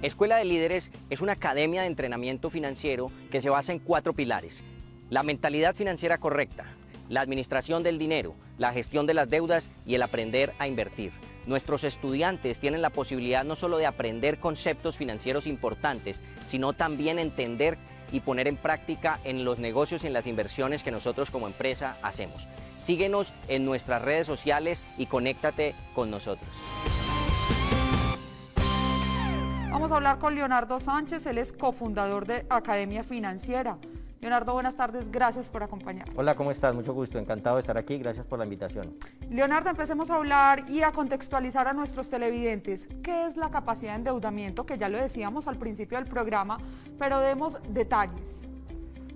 Escuela de Líderes es una academia de entrenamiento financiero que se basa en 4 pilares: la mentalidad financiera correcta, la administración del dinero, la gestión de las deudas y el aprender a invertir. Nuestros estudiantes tienen la posibilidad no solo de aprender conceptos financieros importantes, sino también entender y poner en práctica en los negocios y en las inversiones que nosotros como empresa hacemos. Síguenos en nuestras redes sociales y conéctate con nosotros. Vamos a hablar con Leonardo Sánchez, él es cofundador de Academia Financiera. Leonardo, buenas tardes, gracias por acompañarnos. Hola, ¿cómo estás? Mucho gusto, encantado de estar aquí, gracias por la invitación. Leonardo, empecemos a hablar y a contextualizar a nuestros televidentes. ¿Qué es la capacidad de endeudamiento? Que ya lo decíamos al principio del programa, pero demos detalles.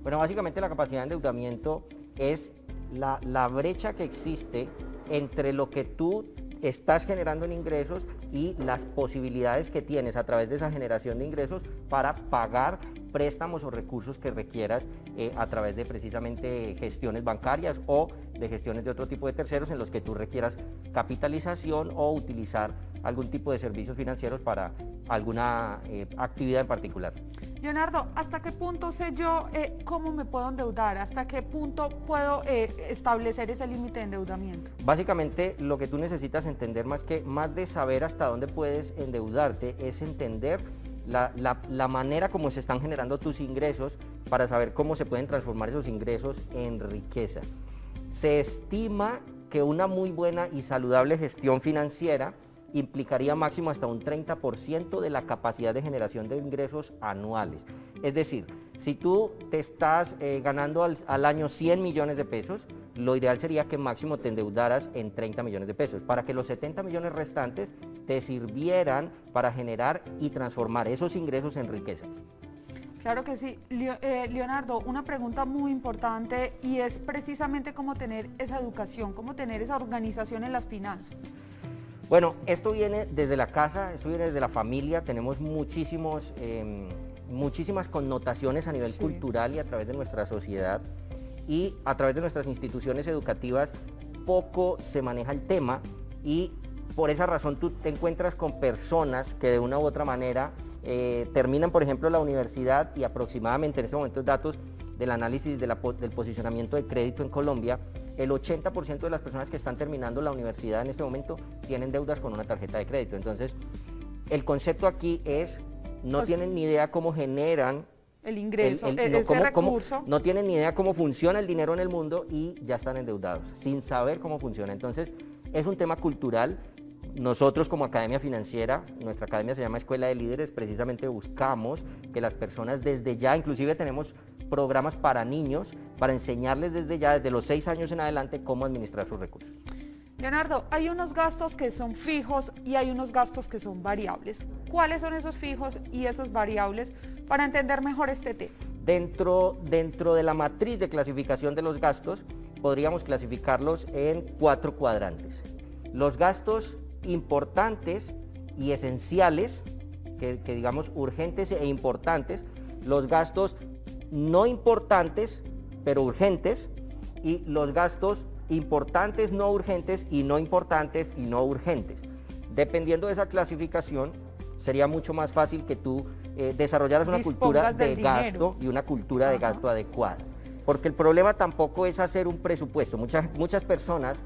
Bueno, básicamente la capacidad de endeudamiento es la brecha que existe entre lo que tú estás generando en ingresos y las posibilidades que tienes a través de esa generación de ingresos para pagar préstamos o recursos que requieras a través de precisamente gestiones bancarias o de gestiones de otro tipo de terceros en los que tú requieras capitalización o utilizar algún tipo de servicios financieros para alguna actividad en particular. Leonardo, ¿hasta qué punto sé yo cómo me puedo endeudar? ¿Hasta qué punto puedo establecer ese límite de endeudamiento? Básicamente lo que tú necesitas entender más de saber hasta dónde puedes endeudarte es entender la manera como se están generando tus ingresos para saber cómo se pueden transformar esos ingresos en riqueza. Se estima que una muy buena y saludable gestión financiera implicaría máximo hasta un 30% de la capacidad de generación de ingresos anuales. Es decir, si tú te estás ganando al año 100 millones de pesos, lo ideal sería que máximo te endeudaras en 30 millones de pesos, para que los 70 millones restantes te sirvieran para generar y transformar esos ingresos en riqueza. Claro que sí. Leonardo, una pregunta muy importante y es precisamente cómo tener esa educación, cómo tener esa organización en las finanzas. Bueno, esto viene desde la casa, esto viene desde la familia, tenemos muchísimas connotaciones a nivel cultural y a través de nuestra sociedad, y a través de nuestras instituciones educativas poco se maneja el tema, y por esa razón tú te encuentras con personas que de una u otra manera terminan, por ejemplo, la universidad, y aproximadamente en este momento datos del análisis del posicionamiento de crédito en Colombia, el 80% de las personas que están terminando la universidad en este momento tienen deudas con una tarjeta de crédito. Entonces, el concepto aquí es, no tienen ni idea cómo generan el ingreso, ese recurso. No tienen ni idea cómo funciona el dinero en el mundo y ya están endeudados, sin saber cómo funciona. Entonces, es un tema cultural. Nosotros como Academia Financiera, nuestra academia se llama Escuela de Líderes, precisamente buscamos que las personas desde ya, inclusive tenemos programas para niños, para enseñarles desde ya, desde los 6 años en adelante, cómo administrar sus recursos. Leonardo, hay unos gastos que son fijos y hay unos gastos que son variables. ¿Cuáles son esos fijos y esos variables para entender mejor este tema? Dentro de la matriz de clasificación de los gastos, podríamos clasificarlos en 4 cuadrantes. Los gastos importantes y esenciales, que digamos urgentes e importantes, los gastos no importantes pero urgentes, y los gastos importantes no urgentes y no importantes y no urgentes. Dependiendo de esa clasificación, sería mucho más fácil que tú desarrollaras una cultura de gasto y una cultura de gasto adecuada. Porque el problema tampoco es hacer un presupuesto. Muchas personas,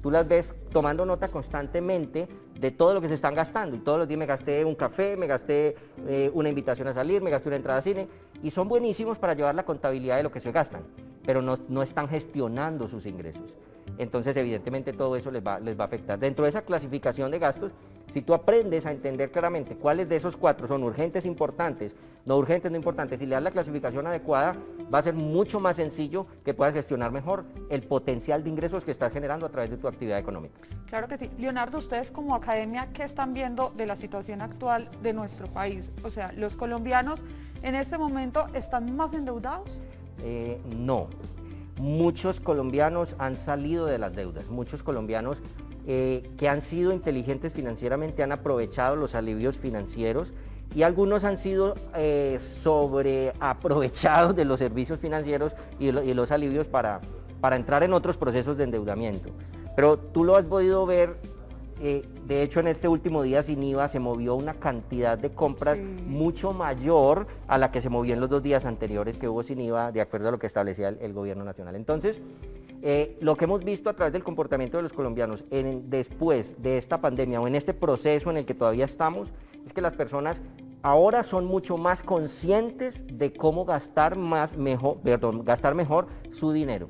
tú las ves tomando nota constantemente de todo lo que se están gastando, y todos los días me gasté un café, me gasté una invitación a salir, me gasté una entrada a cine, y son buenísimos para llevar la contabilidad de lo que se gastan, pero no están gestionando sus ingresos. Entonces evidentemente todo eso les va a afectar. Dentro de esa clasificación de gastos, si tú aprendes a entender claramente cuáles de esos 4 son urgentes, importantes, no urgentes, no importantes, y le das la clasificación adecuada, va a ser mucho más sencillo que puedas gestionar mejor el potencial de ingresos que estás generando a través de tu actividad económica. Claro que sí. Leonardo, ustedes como academia, ¿qué están viendo de la situación actual de nuestro país? O sea, ¿los colombianos en este momento están más endeudados? No. Muchos colombianos han salido de las deudas, muchos colombianos que han sido inteligentes financieramente han aprovechado los alivios financieros, y algunos han sido sobreaprovechados de los servicios financieros y los alivios para entrar en otros procesos de endeudamiento. Pero tú lo has podido ver de hecho en este último día sin IVA se movió una cantidad de compras mucho mayor a la que se movió en los 2 días anteriores que hubo sin IVA, de acuerdo a lo que establecía el gobierno nacional. Entonces, lo que hemos visto a través del comportamiento de los colombianos después de esta pandemia o en este proceso en el que todavía estamos, es que las personas ahora son mucho más conscientes de cómo gastar mejor su dinero.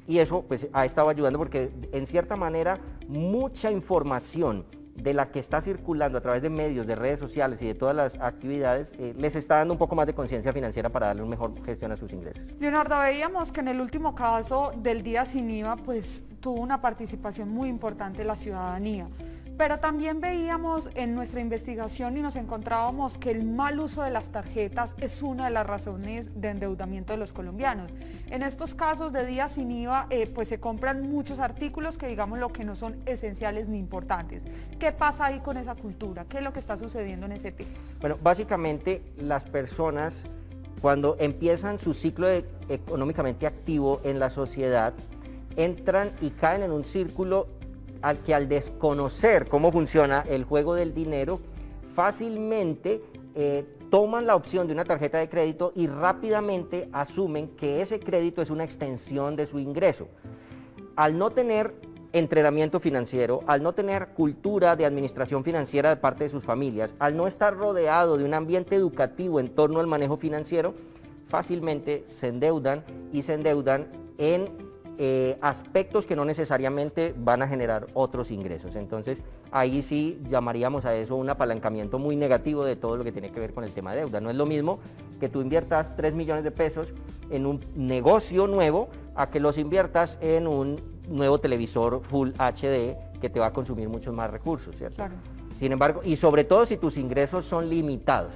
Y eso pues ha estado ayudando porque en cierta manera mucha información de la que está circulando a través de medios, de redes sociales y de todas las actividades, les está dando un poco más de conciencia financiera para darle una mejor gestión a sus ingresos. Leonardo, veíamos que en el último caso del día sin IVA pues tuvo una participación muy importante de la ciudadanía. Pero también veíamos en nuestra investigación y nos encontrábamos que el mal uso de las tarjetas es una de las razones de endeudamiento de los colombianos. En estos casos de día sin IVA, pues se compran muchos artículos que digamos lo que no son esenciales ni importantes. ¿Qué pasa ahí con esa cultura? ¿Qué es lo que está sucediendo en ese tema? Bueno, básicamente las personas cuando empiezan su ciclo económicamente activo en la sociedad, entran y caen en un círculo al desconocer cómo funciona el juego del dinero, fácilmente toman la opción de una tarjeta de crédito y rápidamente asumen que ese crédito es una extensión de su ingreso. Al no tener entrenamiento financiero, al no tener cultura de administración financiera de parte de sus familias, al no estar rodeado de un ambiente educativo en torno al manejo financiero, fácilmente se endeudan y se endeudan en aspectos que no necesariamente van a generar otros ingresos. Entonces ahí sí llamaríamos a eso un apalancamiento muy negativo de todo lo que tiene que ver con el tema de deuda. No es lo mismo que tú inviertas 3 millones de pesos en un negocio nuevo a que los inviertas en un nuevo televisor Full HD que te va a consumir muchos más recursos, ¿cierto? Claro. Sin embargo, y sobre todo si tus ingresos son limitados,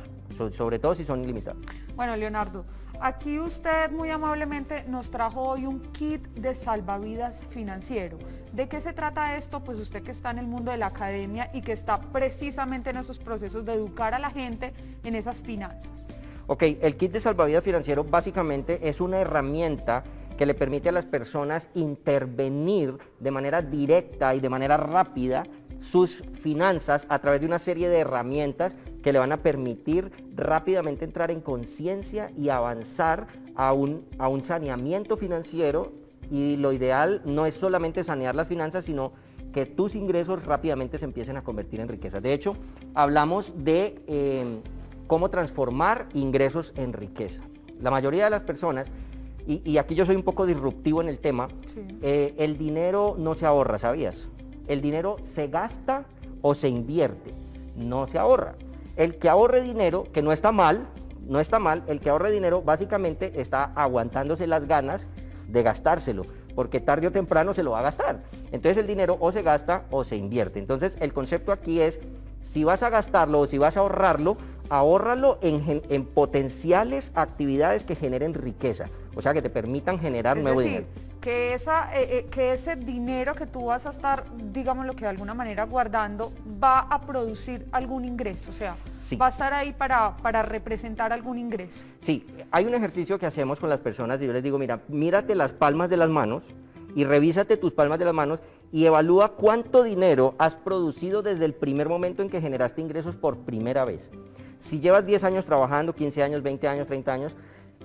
sobre todo si son ilimitados. Bueno, Leonardo, aquí usted muy amablemente nos trajo hoy un kit de salvavidas financiero. ¿De qué se trata esto? Pues usted que está en el mundo de la academia y que está precisamente en esos procesos de educar a la gente en esas finanzas. Ok, el kit de salvavidas financiero básicamente es una herramienta que le permite a las personas intervenir de manera directa y de manera rápida sus finanzas a través de una serie de herramientas que le van a permitir rápidamente entrar en conciencia y avanzar a un saneamiento financiero, y lo ideal no es solamente sanear las finanzas, sino que tus ingresos rápidamente se empiecen a convertir en riqueza. De hecho, hablamos de cómo transformar ingresos en riqueza. La mayoría de las personas, y aquí yo soy un poco disruptivo en el tema, sí. El dinero no se ahorra, ¿sabías? El dinero se gasta o se invierte, no se ahorra. El que ahorre dinero, que no está mal, el que ahorre dinero básicamente está aguantándose las ganas de gastárselo, porque tarde o temprano se lo va a gastar. Entonces el dinero o se gasta o se invierte. Entonces el concepto aquí es, si vas a gastarlo o si vas a ahorrarlo, ahórralo en potenciales actividades que generen riqueza, o sea, que te permitan generar nuevo dinero. Que ese dinero que tú vas a estar, digamos lo que de alguna manera guardando, va a producir algún ingreso, o sea, sí. Va a estar ahí para representar algún ingreso. Sí, hay un ejercicio que hacemos con las personas y yo les digo, mira, mírate las palmas de las manos y revísate tus palmas de las manos y evalúa cuánto dinero has producido desde el primer momento en que generaste ingresos por primera vez. Si llevas 10 años trabajando, 15 años, 20 años, 30 años,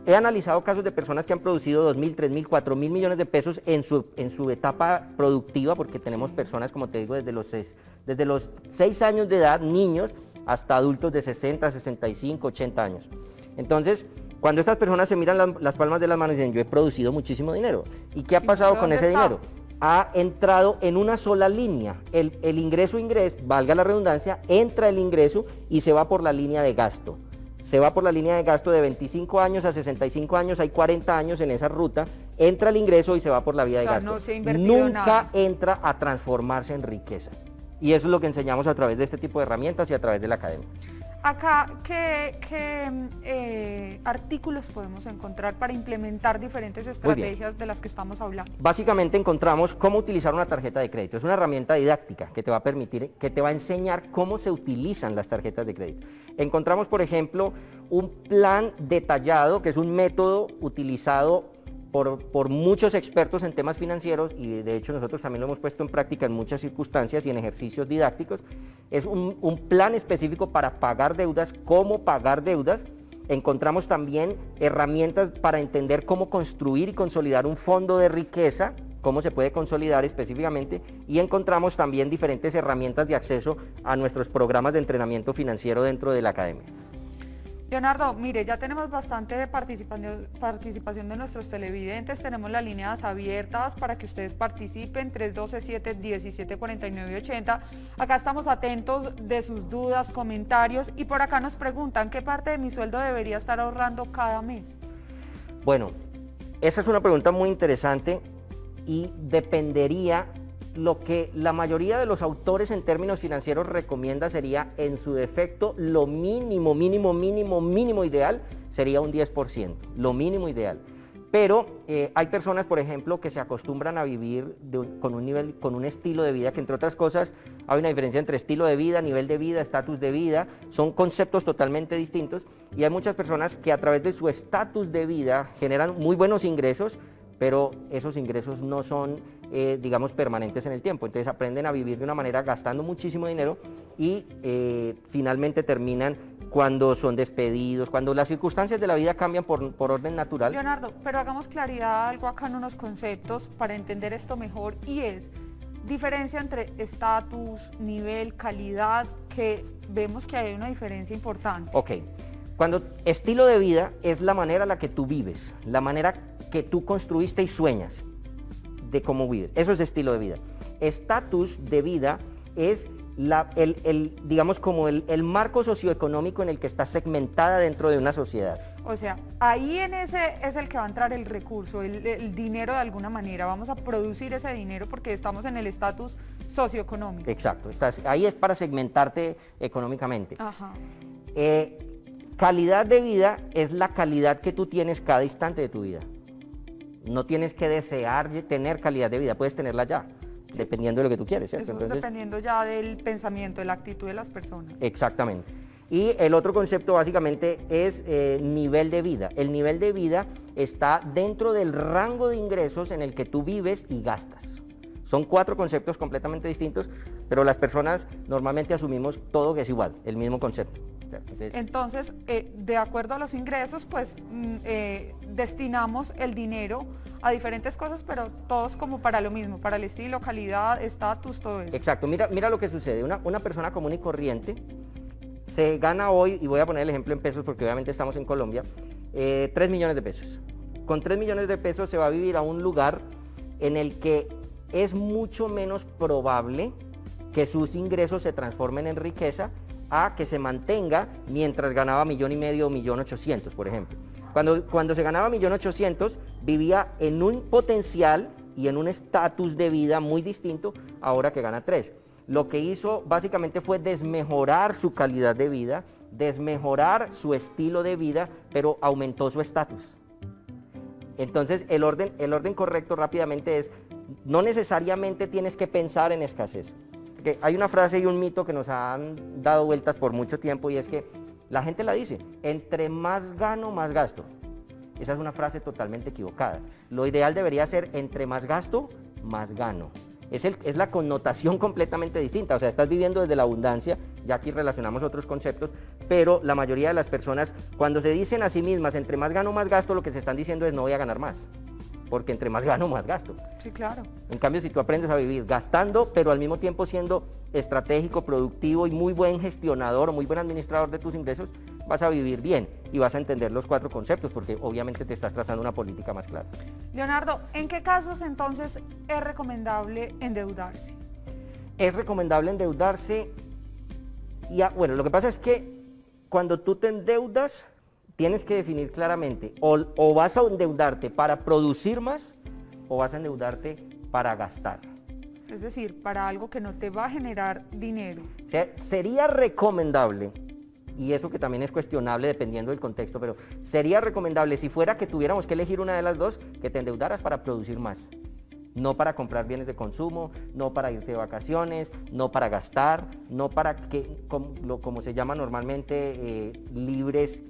he analizado casos de personas que han producido 2.000, 3.000, 4.000 millones de pesos en su etapa productiva, porque tenemos personas, como te digo, desde los 6 años de edad, niños, hasta adultos de 60, 65, 80 años. Entonces, cuando estas personas se miran las palmas de las manos y dicen, yo he producido muchísimo dinero. ¿Y qué ha pasado con ese dinero? Ha entrado en una sola línea. El ingreso, valga la redundancia, entra el ingreso y se va por la línea de gasto. Se va por la línea de gasto de 25 años a 65 años, hay 40 años en esa ruta, entra el ingreso y se va por la vía de gasto. No se ha invertido nunca entra a transformarse en riqueza. Y eso es lo que enseñamos a través de este tipo de herramientas y a través de la academia. Acá, ¿qué artículos podemos encontrar para implementar diferentes estrategias de las que estamos hablando? Básicamente encontramos cómo utilizar una tarjeta de crédito. Es una herramienta didáctica que te va a permitir, que te va a enseñar cómo se utilizan las tarjetas de crédito. Encontramos, por ejemplo, un plan detallado, que es un método utilizado por muchos expertos en temas financieros, y de hecho nosotros también lo hemos puesto en práctica en muchas circunstancias y en ejercicios didácticos. Es un plan específico para pagar deudas, cómo pagar deudas. Encontramos también herramientas para entender cómo construir y consolidar un fondo de riqueza, cómo se puede consolidar específicamente, y encontramos también diferentes herramientas de acceso a nuestros programas de entrenamiento financiero dentro de la academia. Leonardo, mire, ya tenemos bastante participación de nuestros televidentes, tenemos las líneas abiertas para que ustedes participen, 312-717-4980. Acá estamos atentos de sus dudas, comentarios, y por acá nos preguntan, ¿qué parte de mi sueldo debería estar ahorrando cada mes? Bueno, esa es una pregunta muy interesante y dependería. Lo que la mayoría de los autores en términos financieros recomienda sería, en su defecto, lo mínimo ideal sería un 10%, lo mínimo ideal. Pero hay personas, por ejemplo, que se acostumbran a vivir con un estilo de vida que, entre otras cosas, hay una diferencia entre estilo de vida, nivel de vida, estatus de vida, son conceptos totalmente distintos, y hay muchas personas que a través de su estatus de vida generan muy buenos ingresos, pero esos ingresos no son, digamos, permanentes en el tiempo. Entonces aprenden a vivir de una manera gastando muchísimo dinero y finalmente terminan cuando son despedidos, cuando las circunstancias de la vida cambian por orden natural. Leonardo, pero hagamos claridad algo acá en unos conceptos para entender esto mejor, y es diferencia entre estatus, nivel, calidad, que vemos que hay una diferencia importante. Ok, cuando estilo de vida es la manera en la que tú vives, la manera que tú construiste y sueñas de cómo vives, eso es estilo de vida. Estatus de vida es digamos, como el marco socioeconómico en el que está segmentada dentro de una sociedad. O sea, ahí en ese es el que va a entrar el recurso, el dinero de alguna manera. Vamos a producir ese dinero porque estamos en el estatus socioeconómico. Exacto, ahí es para segmentarte económicamente. Ajá. Calidad de vida es la calidad que tú tienes cada instante de tu vida. No tienes que desear tener calidad de vida, puedes tenerla ya, dependiendo de lo que tú quieres, ¿cierto? Eso entonces, dependiendo ya del pensamiento, de la actitud de las personas. Exactamente. Y el otro concepto básicamente es nivel de vida. El nivel de vida está dentro del rango de ingresos en el que tú vives y gastas. Son 4 conceptos completamente distintos, pero las personas normalmente asumimos todo que es igual, el mismo concepto. Entonces, de acuerdo a los ingresos, pues destinamos el dinero a diferentes cosas, pero todos como para lo mismo, para el estilo, calidad, estatus, todo eso. Exacto, mira lo que sucede. Una persona común y corriente se gana hoy, y voy a poner el ejemplo en pesos porque obviamente estamos en Colombia, 3 millones de pesos. Con 3 millones de pesos se va a vivir a un lugar en el que es mucho menos probable que sus ingresos se transformen en riqueza a que se mantenga mientras ganaba 1,5 millones o 1.800.000, por ejemplo. Cuando se ganaba 1.800.000, vivía en un potencial y en un estatus de vida muy distinto ahora que gana 3. Lo que hizo básicamente fue desmejorar su calidad de vida, desmejorar su estilo de vida, pero aumentó su estatus. Entonces el orden correcto rápidamente es, no necesariamente tienes que pensar en escasez. Porque hay una frase y un mito que nos han dado vueltas por mucho tiempo, y es que la gente la dice, entre más gano, más gasto. Esa es una frase totalmente equivocada. Lo ideal debería ser, entre más gasto, más gano. Es la connotación completamente distinta, o sea, estás viviendo desde la abundancia, ya aquí relacionamos otros conceptos, pero la mayoría de las personas, cuando se dicen a sí mismas, entre más gano, más gasto, lo que se están diciendo es, no voy a ganar más, porque entre más gano, más gasto. Sí, claro. En cambio, si tú aprendes a vivir gastando, pero al mismo tiempo siendo estratégico, productivo y muy buen gestionador o muy buen administrador de tus ingresos, vas a vivir bien y vas a entender los 4 conceptos, porque obviamente te estás trazando una política más clara. Leonardo, ¿en qué casos entonces es recomendable endeudarse? Es recomendable endeudarse, bueno, lo que pasa es que cuando tú te endeudas, tienes que definir claramente, o vas a endeudarte para producir más, o vas a endeudarte para gastar. Es decir, para algo que no te va a generar dinero. O sea, sería recomendable, y eso que también es cuestionable dependiendo del contexto, pero sería recomendable, si fuera que tuviéramos que elegir una de las dos, que te endeudaras para producir más. No para comprar bienes de consumo, no para irte de vacaciones, no para gastar, no para que, como se llama normalmente, libres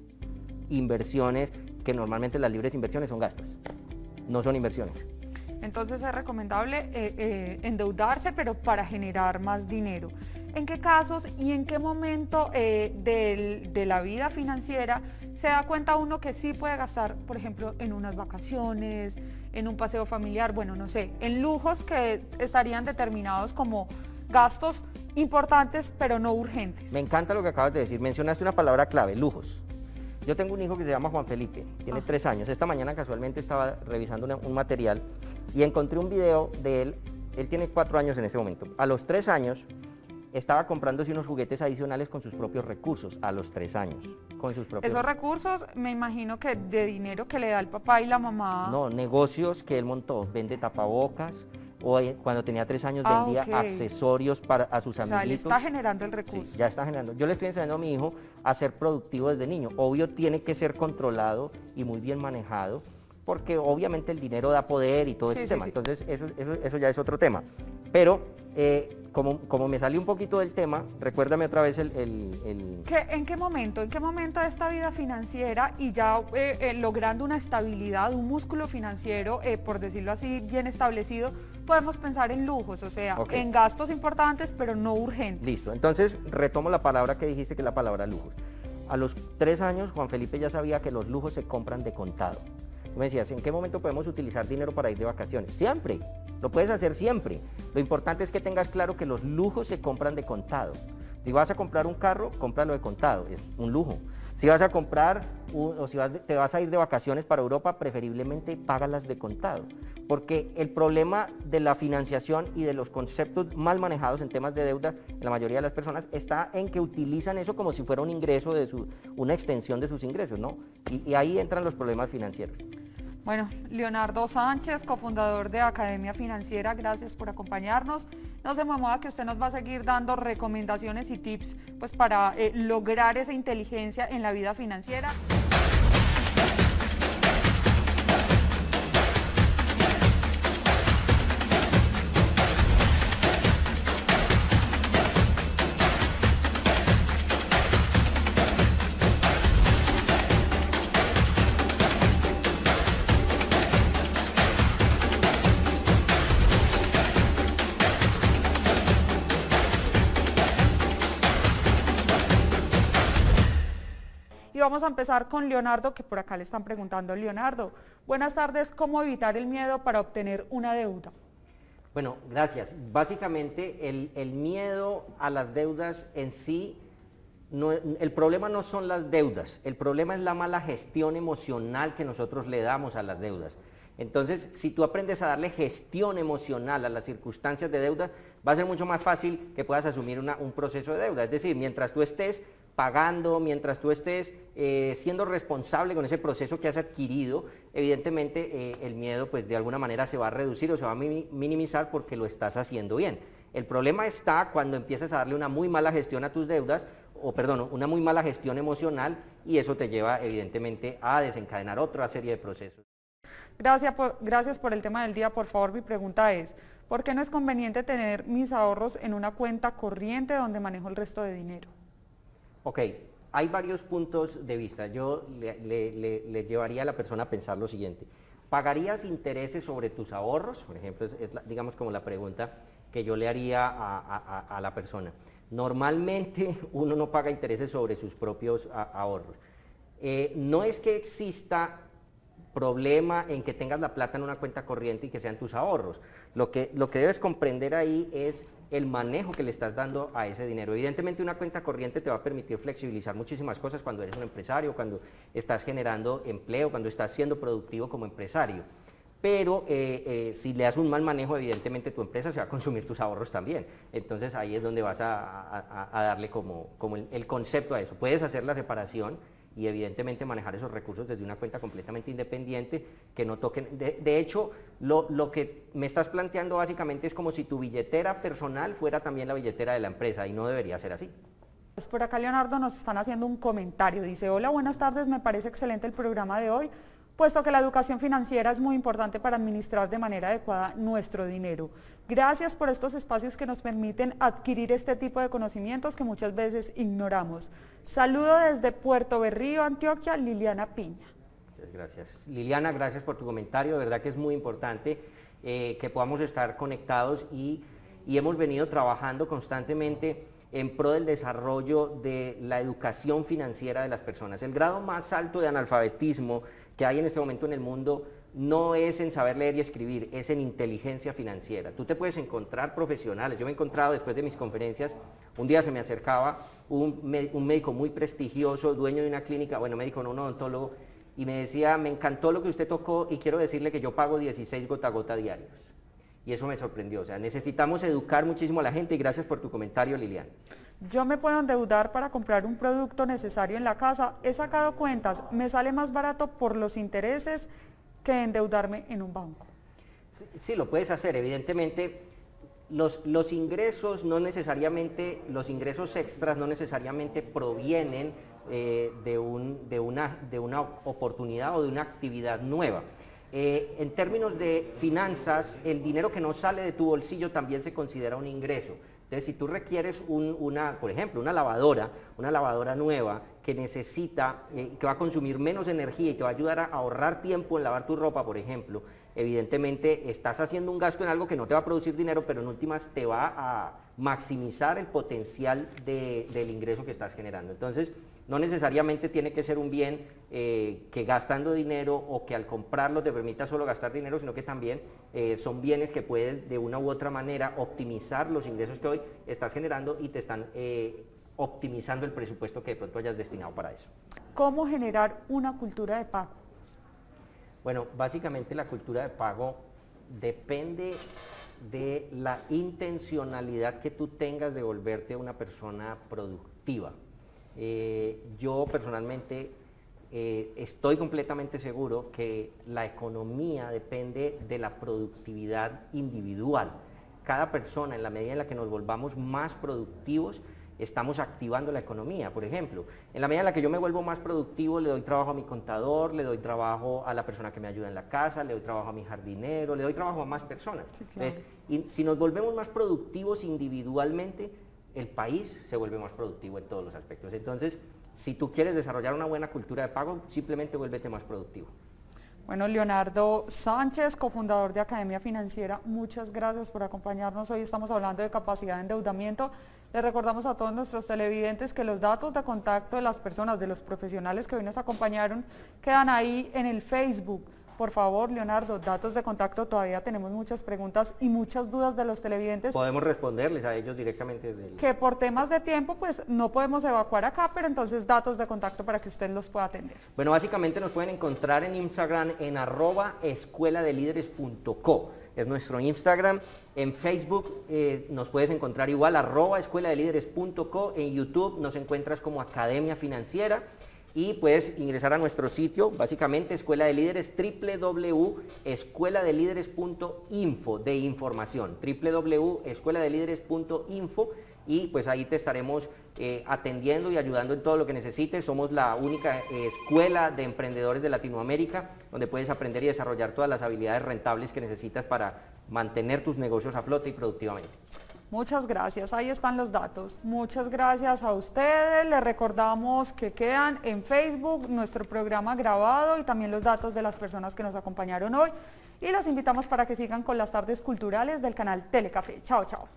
inversiones, que normalmente las libres inversiones son gastos. no son inversiones. Entonces es recomendable endeudarse, pero para generar más dinero. ¿En qué casos y en qué momento de la vida financiera se da cuenta uno que sí puede gastar, por ejemplo, en unas vacaciones, en un paseo familiar, bueno, no sé, en lujos que estarían determinados como gastos importantes pero no urgentes? Me encanta lo que acabas de decir, mencionaste una palabra clave, lujos. Yo tengo un hijo que se llama Juan Felipe, tiene 3 años. Esta mañana casualmente estaba revisando un material y encontré un video de él tiene 4 años en este momento. A los 3 años estaba comprándose unos juguetes adicionales con sus propios recursos, a los 3 años. Con sus propios Esos recursos, me imagino que de dinero que le da el papá y la mamá. No, negocios que él montó, vende tapabocas, o cuando tenía 3 años vendía accesorios a sus amiguitos. O sea, le está generando el recurso. Sí, ya está generando. Yo le estoy enseñando a mi hijo a ser productivo desde niño. Obvio tiene que ser controlado y muy bien manejado, porque obviamente el dinero da poder y todo ese tema. Entonces eso ya es otro tema. Pero como me salí un poquito del tema, recuérdame otra vez ¿En qué momento de esta vida financiera y ya logrando una estabilidad, un músculo financiero, por decirlo así, bien establecido, podemos pensar en lujos, o sea, en gastos importantes pero no urgentes? Listo, entonces retomo la palabra que dijiste, que es la palabra lujos. A los 3 años Juan Felipe ya sabía que los lujos se compran de contado. Tú me decías, ¿en qué momento podemos utilizar dinero para ir de vacaciones? Siempre, lo puedes hacer siempre. Lo importante es que tengas claro que los lujos se compran de contado. Si vas a comprar un carro, cómpralo de contado, es un lujo. Si vas a comprar o si te vas a ir de vacaciones para Europa, preferiblemente págalas de contado. Porque el problema de la financiación y de los conceptos mal manejados en temas de deuda en la mayoría de las personas está en que utilizan eso como si fuera un ingreso una extensión de sus ingresos, ¿no? Y ahí entran los problemas financieros. Bueno, Leonardo Sánchez, cofundador de Academia Financiera, gracias por acompañarnos. No se me mueva que usted nos va a seguir dando recomendaciones y tips pues, para lograr esa inteligencia en la vida financiera. Y vamos a empezar con Leonardo, que por acá le están preguntando. Leonardo, buenas tardes, ¿cómo evitar el miedo para obtener una deuda? Bueno, gracias. Básicamente el miedo a las deudas en sí, el problema no son las deudas, el problema es la mala gestión emocional que nosotros le damos a las deudas. Entonces, si tú aprendes a darle gestión emocional a las circunstancias de deuda, va a ser mucho más fácil que puedas asumir un proceso de deuda. Es decir, mientras tú estés pagando, mientras tú estés siendo responsable con ese proceso que has adquirido, evidentemente el miedo pues de alguna manera se va a reducir o se va a minimizar porque lo estás haciendo bien. El problema está cuando empiezas a darle una muy mala gestión a tus deudas, una muy mala gestión emocional, y eso te lleva evidentemente a desencadenar otra serie de procesos. Gracias por el tema del día. Por favor, mi pregunta es, ¿por qué no es conveniente tener mis ahorros en una cuenta corriente donde manejo el resto de dinero? Ok, hay varios puntos de vista. Yo le llevaría a la persona a pensar lo siguiente. ¿Pagarías intereses sobre tus ahorros? Por ejemplo, digamos como la pregunta que yo le haría a la persona. Normalmente uno no paga intereses sobre sus propios ahorros. No es que exista problema en que tengas la plata en una cuenta corriente y que sean tus ahorros. Lo que debes comprender ahí es el manejo que le estás dando a ese dinero. Evidentemente una cuenta corriente te va a permitir flexibilizar muchísimas cosas cuando eres un empresario, cuando estás generando empleo, cuando estás siendo productivo como empresario. Pero si le das un mal manejo, evidentemente tu empresa se va a consumir tus ahorros también. Entonces ahí es donde vas a darle como el concepto a eso. Puedes hacer la separación y evidentemente manejar esos recursos desde una cuenta completamente independiente que no toquen. De hecho, lo que me estás planteando básicamente es como si tu billetera personal fuera también la billetera de la empresa, y no debería ser así. Por acá Leonardo nos están haciendo un comentario, dice: hola, buenas tardes, me parece excelente el programa de hoy, puesto que la educación financiera es muy importante para administrar de manera adecuada nuestro dinero. Gracias por estos espacios que nos permiten adquirir este tipo de conocimientos que muchas veces ignoramos. Saludo desde Puerto Berrío, Antioquia, Liliana Piña. gracias. Liliana, gracias por tu comentario, de verdad que es muy importante que podamos estar conectados y hemos venido trabajando constantemente en pro del desarrollo de la educación financiera de las personas. El grado más alto de analfabetismo que hay en este momento en el mundo no es en saber leer y escribir, es en inteligencia financiera. Tú te puedes encontrar profesionales. Yo me he encontrado después de mis conferencias, un día se me acercaba un médico muy prestigioso, dueño de una clínica, bueno, médico no, un odontólogo, y me decía, me encantó lo que usted tocó y quiero decirle que yo pago 16 gota a gota diarios. Y eso me sorprendió, o sea, necesitamos educar muchísimo a la gente y gracias por tu comentario, Liliana. Yo me puedo endeudar para comprar un producto necesario en la casa, he sacado cuentas, me sale más barato por los intereses que endeudarme en un banco. Sí, lo puedes hacer, evidentemente los ingresos no necesariamente, los ingresos extras no necesariamente provienen de una oportunidad o de una actividad nueva. En términos de finanzas, el dinero que no sale de tu bolsillo también se considera un ingreso. Entonces, si tú requieres por ejemplo, una lavadora nueva que necesita, que va a consumir menos energía y te va a ayudar a ahorrar tiempo en lavar tu ropa, por ejemplo, evidentemente estás haciendo un gasto en algo que no te va a producir dinero, pero en últimas te va a maximizar el potencial del ingreso que estás generando. Entonces, no necesariamente tiene que ser un bien que gastando dinero o que al comprarlo te permita solo gastar dinero, sino que también son bienes que puedes de una u otra manera optimizar los ingresos que hoy estás generando y te están optimizando el presupuesto que de pronto hayas destinado para eso. ¿Cómo generar una cultura de pago? Bueno, básicamente la cultura de pago depende de la intencionalidad que tú tengas de volverte una persona productiva. Yo personalmente estoy completamente seguro que la economía depende de la productividad individual. Cada persona, en la medida en la que nos volvamos más productivos, estamos activando la economía. Por ejemplo, en la medida en la que yo me vuelvo más productivo, le doy trabajo a mi contador, le doy trabajo a la persona que me ayuda en la casa, le doy trabajo a mi jardinero, le doy trabajo a más personas. Sí, claro. Entonces, y si nos volvemos más productivos individualmente, el país se vuelve más productivo en todos los aspectos. Entonces, si tú quieres desarrollar una buena cultura de pago, simplemente vuélvete más productivo. Bueno, Leonardo Sánchez, cofundador de Academia Financiera, muchas gracias por acompañarnos. Hoy estamos hablando de capacidad de endeudamiento. Les recordamos a todos nuestros televidentes que los datos de contacto de las personas, de los profesionales que hoy nos acompañaron, quedan ahí en el Facebook. Por favor, Leonardo, datos de contacto, todavía tenemos muchas preguntas y muchas dudas de los televidentes. Podemos responderles a ellos directamente desde el... Que por temas de tiempo, pues no podemos evacuar acá, pero entonces datos de contacto para que usted los pueda atender. Bueno, básicamente nos pueden encontrar en Instagram en @escueladelíderes.co. Es nuestro Instagram. En Facebook nos puedes encontrar igual, @escueladelíderes.co. En YouTube nos encuentras como Academia Financiera. Y puedes ingresar a nuestro sitio, básicamente Escuela de Líderes, www.escueladelíderes.info, de información, www.escueladelíderes.info, y pues ahí te estaremos atendiendo y ayudando en todo lo que necesites. Somos la única escuela de emprendedores de Latinoamérica donde puedes aprender y desarrollar todas las habilidades rentables que necesitas para mantener tus negocios a flote y productivamente. Muchas gracias, ahí están los datos. Muchas gracias a ustedes, les recordamos que quedan en Facebook nuestro programa grabado y también los datos de las personas que nos acompañaron hoy. Y los invitamos para que sigan con las tardes culturales del canal Telecafé. Chao, chao.